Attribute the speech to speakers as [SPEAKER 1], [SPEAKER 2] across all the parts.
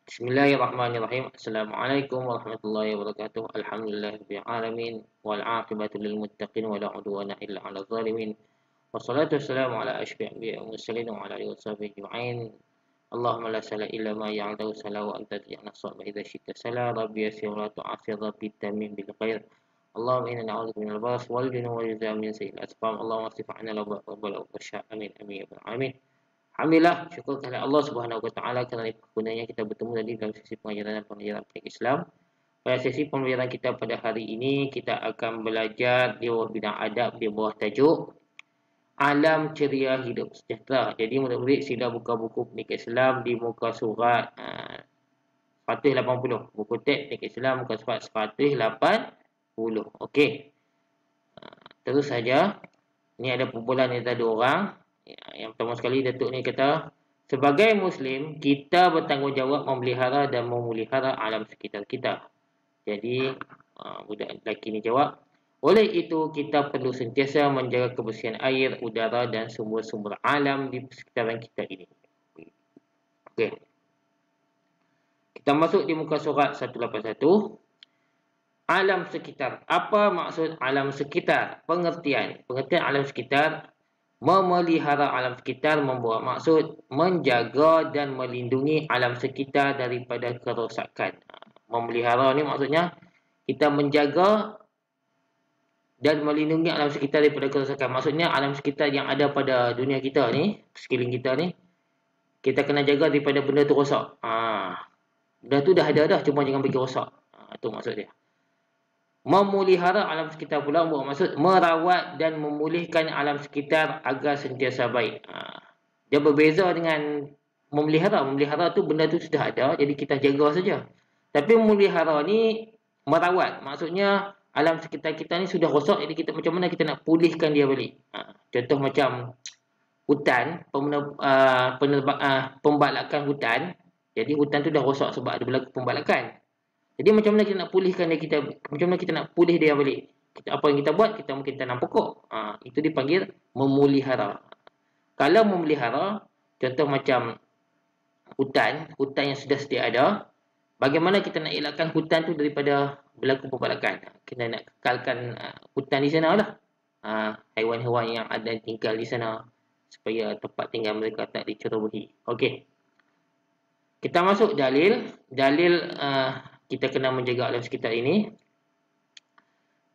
[SPEAKER 1] Bismillahirrahmanirrahim. Assalamualaikum warahmatullahi wabarakatuh. Alhamdulillahirabbil alamin wal aqibatu lil muttaqin wa la udwana illa 'alal zalimin. Wassalatu wassalamu ala asyrafil anbiya'i wal mursalin wa ala alihi washabihi ajma'in. Allahumma la sahla illa ma ja'altahu sahlan wa anta taj'alus sahla idza syi'ta sahla. Rabbi yassir wa la tu'assir, rabbi tamim bil khair. Allahumma inna na'udzubika minal baras wal junun wal juzam min sayyi'il asqam. Allahumma asrif 'anna al-wabala wal fahsya. Amin amin ya rabbal alamin. Alhamdulillah, syukur kepada Allah Subhanahu Wa Taala kerana kegunanya kita bertemu tadi dalam sesi pengajaran Islam. Pada sesi pembelajaran kita pada hari ini, kita akan belajar di bawah bidang adab di bawah tajuk Alam Ceria Hidup Sejahtera. Jadi murid-murid sila buka buku Pendidikan Islam di muka surat 180. Buku teks Pendidikan Islam muka surat 180. Okey. Terus saja. Ini ada kumpulan daripada dua orang. Yang pertama sekali Datuk ni kata, sebagai Muslim, kita bertanggungjawab memelihara dan memelihara alam sekitar kita. Jadi, budak lelaki ni jawab, oleh itu kita perlu sentiasa menjaga kebersihan air, udara dan sumber-sumber alam di sekitaran kita ini. Okey. Kita masuk di muka surat 181. Alam sekitar. Apa maksud alam sekitar? Pengertian alam sekitar. Memelihara alam sekitar membawa maksud menjaga dan melindungi alam sekitar daripada kerosakan. Memelihara ni maksudnya kita menjaga dan melindungi alam sekitar daripada kerosakan. Maksudnya alam sekitar yang ada pada dunia kita ni, sekeliling kita ni, kita kena jaga daripada benda tu rosak. Benda tu dah ada dah, cuma jangan bagi rosak. Itu maksud dia. Memelihara alam sekitar pula bermaksud merawat dan memulihkan alam sekitar agar sentiasa baik. Dia berbeza dengan memelihara. Memelihara tu benda tu sudah ada, jadi kita jaga saja. Tapi memelihara ni merawat. Maksudnya alam sekitar kita ni sudah rosak, jadi kita macam mana kita nak pulihkan dia balik. Contoh macam hutan, pembalakan hutan. Jadi hutan tu dah rosak sebab ada berlaku pembalakan. Jadi macam mana kita nak pulihkan dia, macam mana kita nak pulih dia balik? Apa yang kita buat? Kita mungkin tanam pokok. Itu dipanggil memelihara. Kalau memelihara, contoh macam hutan yang sudah sedia ada, bagaimana kita nak elakkan hutan tu daripada berlaku pembalakan? Kita nak kekalkan hutan di sana lah. Haiwan-haiwan yang ada tinggal di sana supaya tempat tinggal mereka tak dicerobohi. Okey. Kita masuk dalil kita kena menjaga alam sekitar ini.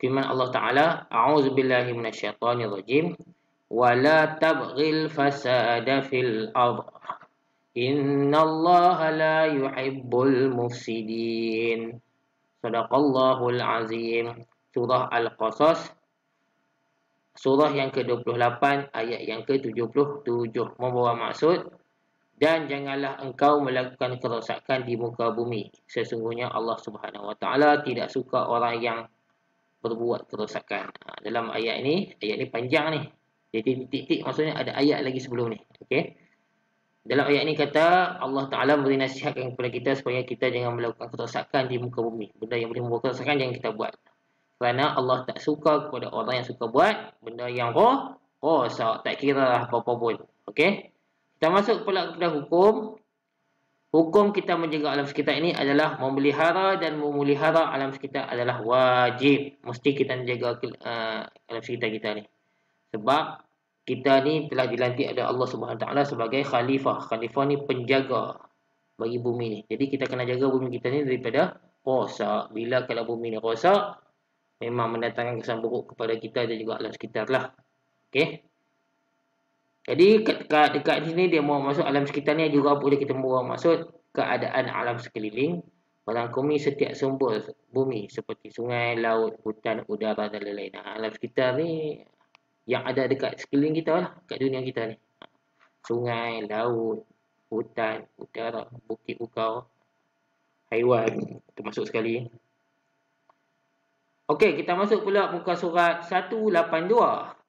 [SPEAKER 1] Firman Allah Ta'ala, A'udzubillahi minasyaitonirrajim, wa la tabghil fasada fil ardh, innallaha la yuhibbul mufsidin. Sadaqallahul azim. Surah Al-Qasas, surah yang ke-28, ayat yang ke-77, membawa maksud, dan janganlah engkau melakukan kerosakan di muka bumi. Sesungguhnya Allah Subhanahu Wa Taala tidak suka orang yang berbuat kerosakan. Dalam ayat ni panjang ni. Jadi titik-titik maksudnya ada ayat lagi sebelum ni. Okey. Dalam ayat ni kata Allah Taala beri nasihat kepada kita supaya kita jangan melakukan kerosakan di muka bumi. Benda yang boleh membuat kerosakan jangan kita buat. Kerana Allah tak suka kepada orang yang suka buat benda yang rosak, tak kira apa-apa pun. Okey. Kita masuk pula kepada hukum. Hukum kita menjaga alam sekitar ini adalah memelihara dan memelihara alam sekitar adalah wajib. Mesti kita menjaga alam sekitar kita ni. Sebab kita ni telah dilantik oleh Allah Subhanahu Taala sebagai khalifah. Khalifah ni penjaga bagi bumi ni. Jadi kita kena jaga bumi kita ni daripada rosak. Bila kalau bumi ni rosak, memang mendatangkan kesan buruk kepada kita dan juga alam sekitar lah. Okey. Jadi dekat sini dia mau masuk alam sekitar ni juga boleh kita bawa maksud keadaan alam sekeliling, merangkumi setiap sumber bumi seperti sungai, laut, hutan, udara dan lain-lain. Alam sekitar ni yang ada dekat sekeliling kita lah, kat dunia kita ni. Sungai, laut, hutan, udara, bukit bukau, haiwan termasuk sekali. Okey, kita masuk pula muka surat 182.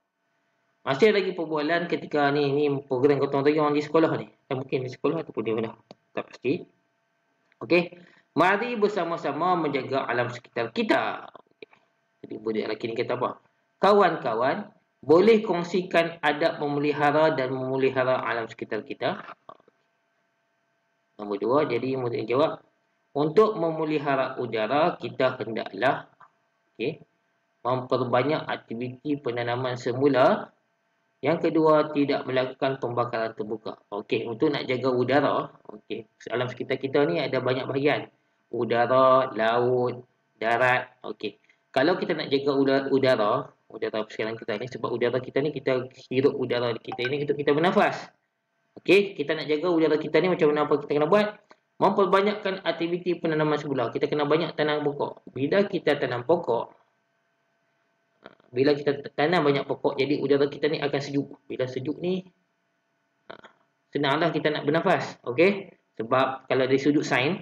[SPEAKER 1] Masih lagi perbualan ketika ni program gotong royong di sekolah ni. Mungkin di sekolah ataupun di mana. Tak pasti. Okey. Mari bersama-sama menjaga alam sekitar kita. Jadi budak lelaki ni kata apa? Kawan-kawan, boleh kongsikan adab memelihara dan memelihara alam sekitar kita. Nombor 2, jadi murid jawab, untuk memelihara udara kita hendaklah memperbanyak aktiviti penanaman semula. Yang kedua, tidak melakukan pembakaran terbuka. Untuk nak jaga udara, alam sekitar kita ni ada banyak bahagian. Udara, laut, darat. Kalau kita nak jaga udara persekitaran kita ni, sebab udara kita ni, kita hirup udara kita ni untuk kita bernafas. Kita nak jaga udara kita ni macam mana, apa kita kena buat? Memperbanyakkan aktiviti penanaman semula. Kita kena banyak tanam pokok. Bila kita tanam banyak pokok, jadi udara kita ni akan sejuk. Bila sejuk ni, senanglah kita nak bernafas. Sebab kalau dari sudut sains,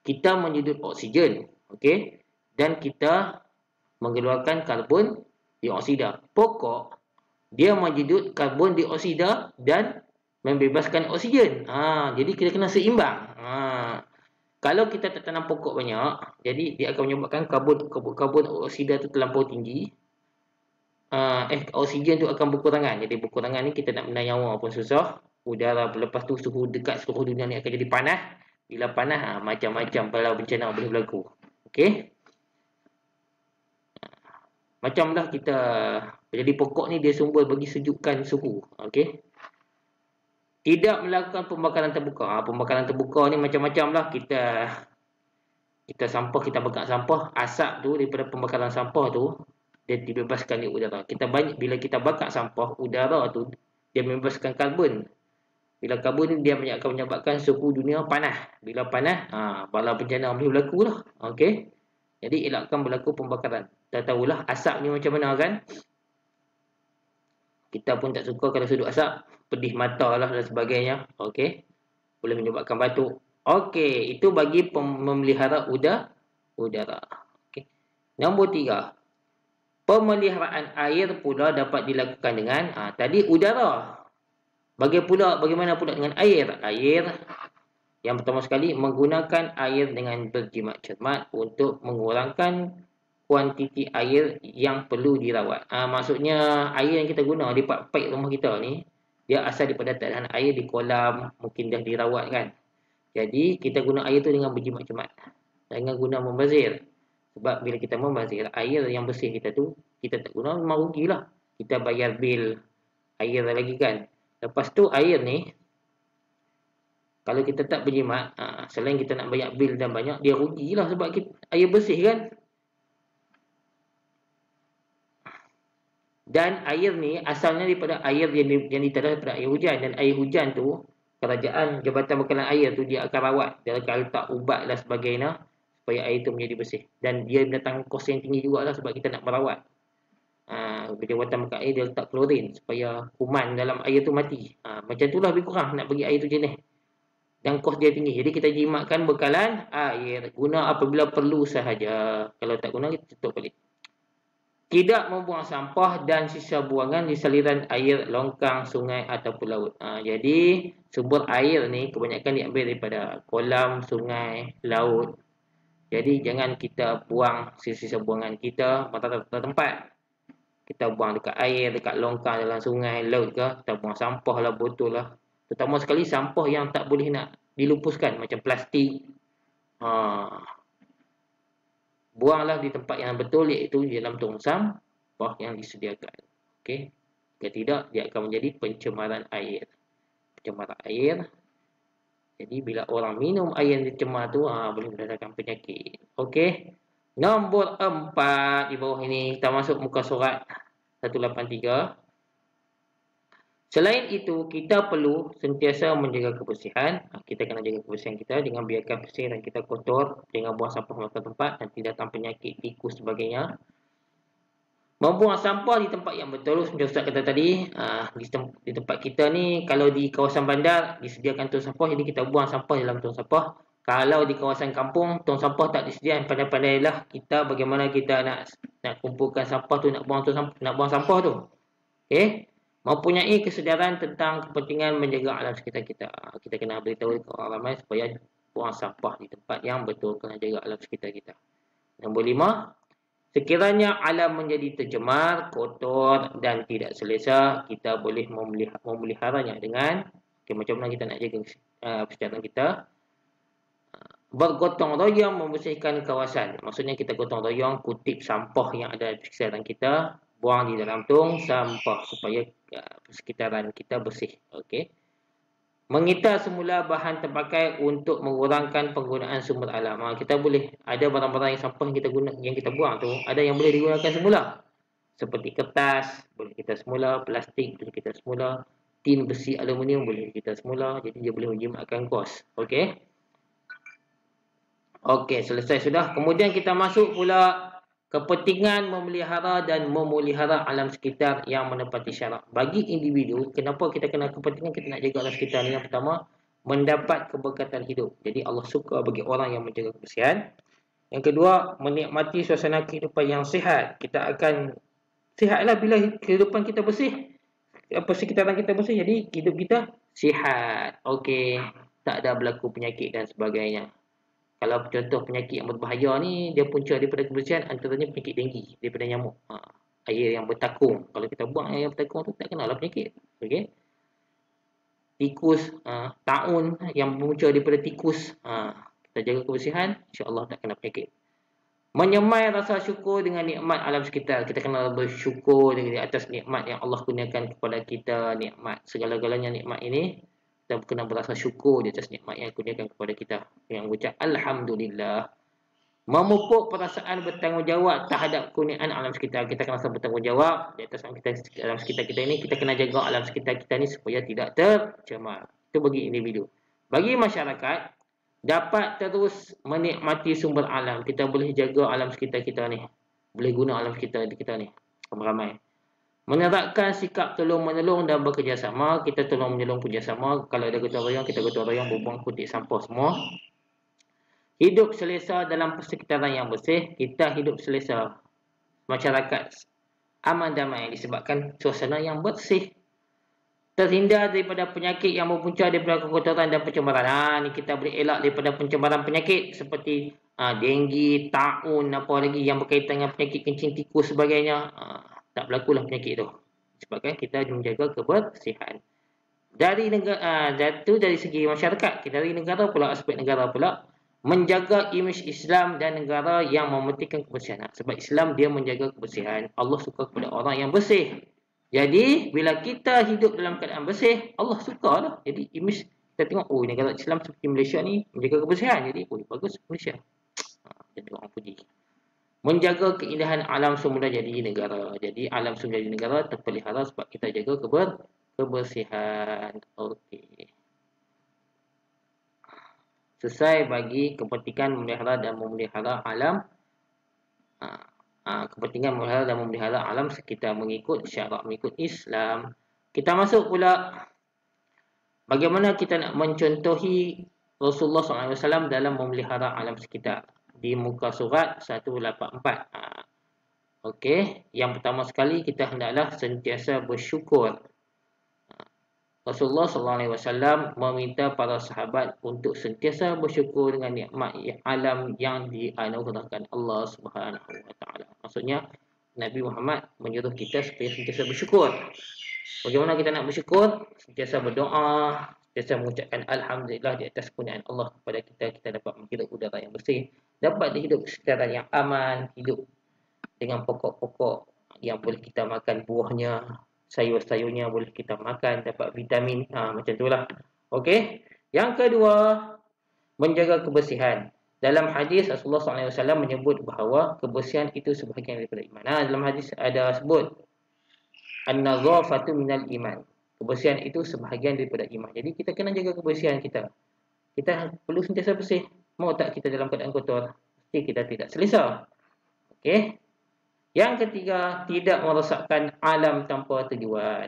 [SPEAKER 1] kita menyedut oksigen. Dan kita mengeluarkan karbon dioksida. Pokok, dia menyedut karbon dioksida dan membebaskan oksigen. Jadi kita kena seimbang. Kalau kita tak tanam pokok banyak, jadi dia akan menyebabkan karbon dioksida tu terlampau tinggi. Oksigen tu akan berkurangan. Jadi berkurangan ni kita nak benda nyawa pun susah. Udara lepas tu suhu dekat seluruh dunia ni akan jadi panas. Bila panas, macam-macam bala bencana boleh berlaku. Macamlah kita, jadi pokok ni dia sumber bagi sejukkan suhu. Tidak melakukan pembakaran terbuka. Pembakaran terbuka ni macam-macam lah. Kita sampah, kita bakar sampah, asap tu daripada pembakaran sampah tu dia dibebaskan di udara. Bila kita bakar sampah, udara tu dia membebaskan karbon. Bila karbon ni dia akan menyebabkan suhu dunia panas. Bila panas, bala bencana boleh berlaku lah. Jadi elakkan berlaku pembakaran. Kita tahulah asap ni macam mana kan. Kita pun tak suka kalau sudut asap, pedih mata lah dan sebagainya. Boleh menyebabkan batuk. Itu bagi memelihara udara. Nombor 3. Pemeliharaan air pula dapat dilakukan dengan tadi udara. Bagaimana pula dengan air? Air, yang pertama sekali, menggunakan air dengan berjimat cermat untuk mengurangkan kuantiti air yang perlu dirawat. Maksudnya air yang kita guna di paip rumah kita ni, dia asal daripada tadahan air di kolam, mungkin dah dirawat kan. Jadi kita guna air tu dengan berjimat cermat. Jangan guna membazir. Sebab bila kita membazir, air yang bersih kita tu, kita tak guna, memang rugilah. Kita bayar bil air lagi kan. Lepas tu air ni, kalau kita tak berjimat, selain kita nak bayar bil dan banyak, dia rugilah sebab air bersih kan. Dan air ni asalnya daripada air yang ditadah daripada air hujan. Dan air hujan tu, kerajaan Jabatan Bekalan Air tu dia akan rawat. Dia akan letak ubat dan sebagainya supaya air tu menjadi bersih. Dan dia mendatangkan kos yang tinggi jugalah sebab kita nak merawat. Jabatan Bekalan Air dia letak klorin supaya kuman dalam air tu mati. Macam itulah lebih kurang nak bagi air tu jenis. Dan kos dia tinggi. Jadi kita jimatkan bekalan air. Guna apabila perlu sahaja. Kalau tak guna, kita tutup balik. Tidak membuang sampah dan sisa buangan di saliran air, longkang, sungai ataupun laut. Jadi sumber air ni kebanyakan diambil daripada kolam, sungai, laut. Jadi jangan kita buang sisa-sisa buangan kita pada tempat. Kita buang dekat air, dekat longkang, dalam sungai, laut ke. Kita buang sampah lah, botol lah. Terutama sekali sampah yang tak boleh nak dilupuskan macam plastik. Buanglah di tempat yang betul, iaitu di dalam tong sampah yang disediakan. Jika tidak, dia akan menjadi pencemaran air. Pencemaran air. Jadi bila orang minum air yang dicemar tu, boleh mendatangkan penyakit. Nombor 4 di bawah ini, kita masuk muka surat 183. Selain itu, kita perlu sentiasa menjaga kebersihan. Kita kena jaga kebersihan kita dengan biarkan persiaran kita kotor, dengan buang sampah ke tempat, nanti datang penyakit, tikus sebagainya. Membuang sampah di tempat yang betul, macam Ustaz kata tadi, di tempat kita ni, kalau di kawasan bandar, disediakan tong sampah, jadi kita buang sampah dalam tong sampah. Kalau di kawasan kampung, tong sampah tak disediakan, pandai-pandailah kita bagaimana kita nak kumpulkan sampah tu, nak buang sampah tu. Mempunyai kesedaran tentang kepentingan menjaga alam sekitar kita. Kita kena beritahu ke orang ramai supaya buang sampah di tempat yang betul, kena jaga alam sekitar kita. Nombor 5, sekiranya alam menjadi tercemar, kotor dan tidak selesa, kita boleh memeliharanya dengan macam mana kita nak jaga kesihatan kita. bergotong royong membersihkan kawasan. Maksudnya kita gotong royong kutip sampah yang ada di sekitaran kita, buang di dalam tong sampah supaya sekitaran kita bersih. Okey. Mengita semula bahan terpakai untuk mengurangkan penggunaan sumber alam. Kita boleh ada barang-barang yang sampah yang kita guna, yang kita buang tu, ada yang boleh digunakan semula. Seperti kertas, boleh kita semula, plastik boleh kita semula, tin besi aluminium boleh kita semula, jadi dia boleh menjimatkan kos. Okey. Okey, selesai sudah. Kemudian kita masuk pula kepentingan memelihara dan memelihara alam sekitar yang menepati syarak. Bagi individu, kenapa kita kena kepentingan kita nak jaga alam sekitar ni? Yang pertama, mendapat keberkatan hidup. Jadi Allah suka bagi orang yang menjaga kebersihan. Yang kedua, menikmati suasana kehidupan yang sihat. Kita akan sihatlah bila kehidupan kita bersih. Persekitaran kita bersih, jadi hidup kita sihat. Okey, tak ada berlaku penyakit dan sebagainya. Kalau contoh penyakit yang berbahaya ni, dia punca daripada kebersihan, antaranya penyakit denggi daripada nyamuk. Air yang bertakung. Kalau kita buang air yang bertakung tu, tak kenalah penyakit. Okey. Tikus, taun yang punca daripada tikus. Kita jaga kebersihan, insya-Allah tak kena penyakit. Menyemai rasa syukur dengan nikmat alam sekitar. Kita kena bersyukur di atas nikmat yang Allah kurniakan kepada kita. Nikmat, segala-galanya nikmat ini. Kita kena berasa syukur di atas nikmat yang kurniakan kepada kita. Yang ucap Alhamdulillah. Memupuk perasaan bertanggungjawab terhadap kurniaan alam sekitar. Kita kena rasa bertanggungjawab di atas alam sekitar kita ini. Kita kena jaga alam sekitar kita ini supaya tidak tercemar. Itu bagi individu. Bagi masyarakat, dapat terus menikmati sumber alam. Kita boleh jaga alam sekitar kita ni. Boleh guna alam sekitar kita ni. Ramai-ramai. Menerapkan sikap tolong-menolong dan bekerjasama. Kita tolong-menolong kerjasama. Kalau ada gotong royong, kita gotong royong berbuang kutip sampah semua. Hidup selesa dalam persekitaran yang bersih. Kita hidup selesa. Masyarakat aman damai disebabkan suasana yang bersih. Terhindar daripada penyakit yang berpunca daripada kekotoran dan pencemaran. Ni kita boleh elak daripada pencemaran penyakit seperti denggi, taun, apa lagi yang berkaitan dengan penyakit kencing tikus sebagainya. Tak berlakulah penyakit tu. Sebabkan kita menjaga kebersihan. Dari negara, dari segi masyarakat, dari negara pula, aspek negara pula, menjaga imej Islam dan negara yang mementingkan kebersihan. Sebab Islam dia menjaga kebersihan. Allah suka kepada orang yang bersih. Jadi, bila kita hidup dalam keadaan bersih, Allah suka lah. Jadi, imej kita tengok, negara Islam seperti Malaysia ni menjaga kebersihan. Jadi, bagus Malaysia. Jadi, orang puji. Menjaga keindahan alam semula jadi negara. Jadi alam semula jadi negara terpelihara sebab kita jaga kebersihan. Okey. Selesai bagi kepentingan memelihara dan memelihara alam. Kepentingan memelihara dan memelihara alam sekitar mengikut syarak, mengikut Islam. Kita masuk pula bagaimana kita nak mencontohi Rasulullah SAW dalam memelihara alam sekitar. Di muka surat 184. Okey, yang pertama sekali kita hendaklah sentiasa bersyukur. Rasulullah SAW meminta para sahabat untuk sentiasa bersyukur dengan nikmat alam yang dianugerahkan Allah Subhanahu Wa Taala. Maksudnya Nabi Muhammad menyuruh kita supaya sentiasa bersyukur. Bagaimana kita nak bersyukur? Sentiasa berdoa, sentiasa mengucapkan Alhamdulillah di atas kurniaan Allah kepada kita. Kita dapat menghirup udara yang bersih, dapat hidup sekitaran yang aman, hidup dengan pokok-pokok yang boleh kita makan buahnya, sayur-sayurnya boleh kita makan, dapat vitamin, macam itulah. Okey. Yang kedua, menjaga kebersihan. Dalam hadis Rasulullah SAW menyebut bahawa kebersihan itu sebahagian daripada iman. Dalam hadis ada sebut an-nazafatu minal iman. Kebersihan itu sebahagian daripada iman. Jadi kita kena jaga kebersihan kita. Kita perlu sentiasa bersih. Mau tak kita dalam keadaan kotor? Pasti kita tidak selesa. Okey. Yang ketiga, tidak merosakkan alam tanpa tujuan.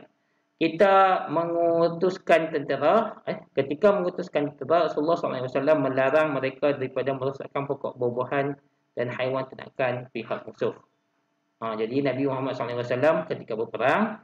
[SPEAKER 1] Kita mengutuskan tentera, ketika mengutuskan tentera, Rasulullah SAW melarang mereka daripada merosakkan pokok buah-buahan dan haiwan ternakan pihak musuh. Jadi Nabi Muhammad SAW ketika berperang,